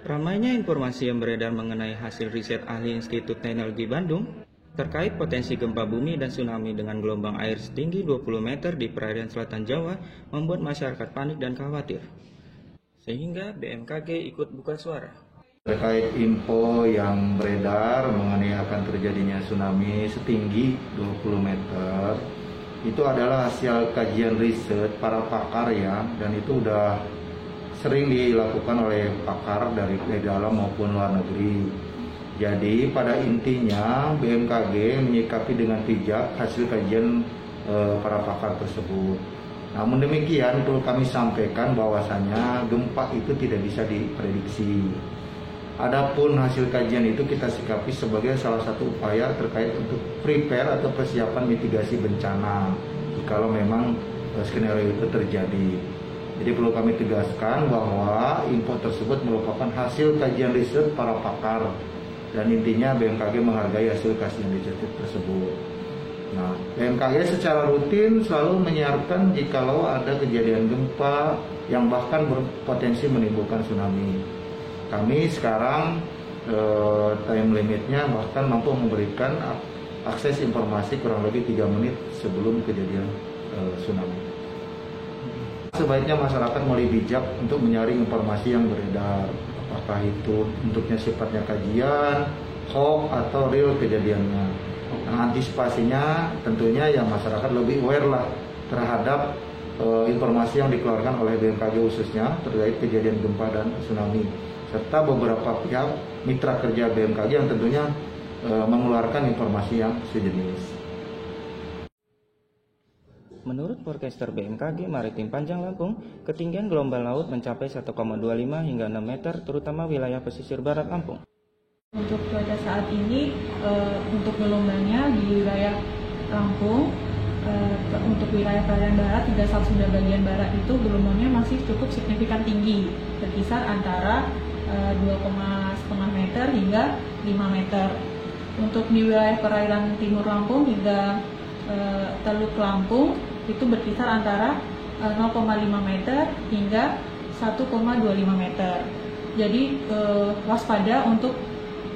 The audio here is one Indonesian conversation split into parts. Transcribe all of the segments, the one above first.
Ramainya informasi yang beredar mengenai hasil riset ahli Institut Teknologi Bandung terkait potensi gempa bumi dan tsunami dengan gelombang air setinggi 20 meter di perairan selatan Jawa membuat masyarakat panik dan khawatir. Sehingga BMKG ikut buka suara. Terkait info yang beredar mengenai akan terjadinya tsunami setinggi 20 meter, itu adalah hasil kajian riset para pakar ya, dan itu udah sering dilakukan oleh pakar dari dalam maupun luar negeri. Jadi pada intinya BMKG menyikapi dengan bijak hasil kajian para pakar tersebut. Namun demikian perlu kami sampaikan bahwasanya gempa itu tidak bisa diprediksi. Adapun hasil kajian itu kita sikapi sebagai salah satu upaya terkait untuk prepare atau persiapan mitigasi bencana kalau memang skenario itu terjadi. Jadi perlu kami tegaskan bahwa info tersebut merupakan hasil kajian riset para pakar dan intinya BMKG menghargai hasil kajian riset tersebut. Nah, BMKG secara rutin selalu menyiarkan jikalau ada kejadian gempa yang bahkan berpotensi menimbulkan tsunami. Kami sekarang time limitnya bahkan mampu memberikan akses informasi kurang lebih 3 menit sebelum kejadian tsunami. Sebaiknya masyarakat mulai bijak untuk menyaring informasi yang beredar, apakah itu bentuknya sifatnya kajian, hoax atau real kejadiannya. Nah, antisipasinya tentunya ya masyarakat lebih aware lah terhadap informasi yang dikeluarkan oleh BMKG khususnya terkait kejadian gempa dan tsunami, serta beberapa pihak mitra kerja BMKG yang tentunya mengeluarkan informasi yang sejenis. Menurut forecaster BMKG Maritim Panjang Lampung, ketinggian gelombang laut mencapai 1,25 hingga 6 meter terutama wilayah pesisir barat Lampung. Untuk cuaca saat ini, untuk gelombangnya di wilayah Lampung, untuk wilayah perairan barat hingga Selat Sunda bagian barat itu gelombangnya masih cukup signifikan tinggi, berkisar antara 2,5 meter hingga 5 meter. Untuk di wilayah perairan timur Lampung hingga Teluk Lampung itu berkisar antara 0,5 meter hingga 1,25 meter. Jadi waspada untuk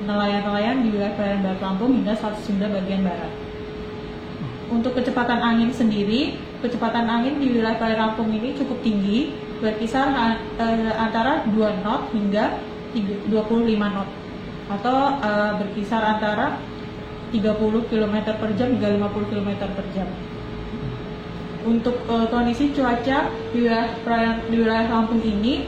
nelayan-nelayan di wilayah perairan barat Lampung hingga Selat Sunda bagian barat. Untuk kecepatan angin sendiri, kecepatan angin di wilayah perairan Lampung ini cukup tinggi, berkisar antara 2 knot hingga 25 knot, atau berkisar antara 30 km per jam hingga 50 km per jam. Untuk kondisi cuaca di wilayah Lampung ini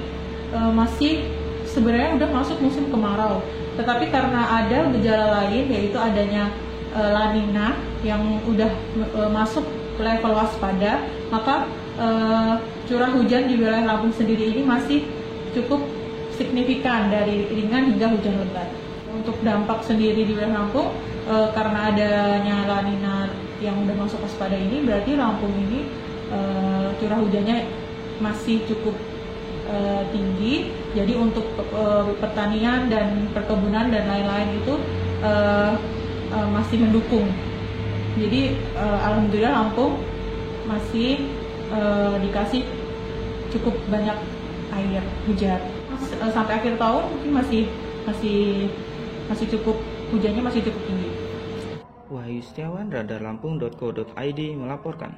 masih sebenarnya udah masuk musim kemarau. Tetapi karena ada gejala lain yaitu adanya La Nina yang udah masuk level waspada, maka curah hujan di wilayah Lampung sendiri ini masih cukup signifikan dari ringan hingga hujan lebat. Untuk dampak sendiri di wilayah Lampung, karena adanya La Nina yang udah masuk waspada ini, berarti Lampung ini curah hujannya masih cukup tinggi. Jadi untuk pertanian dan perkebunan dan lain-lain itu masih mendukung. Jadi alhamdulillah Lampung masih dikasih cukup banyak air hujan. Sampai akhir tahun mungkin masih cukup, hujannya masih cukup tinggi. Wahyu Setiawan, radarlampung.co.id melaporkan.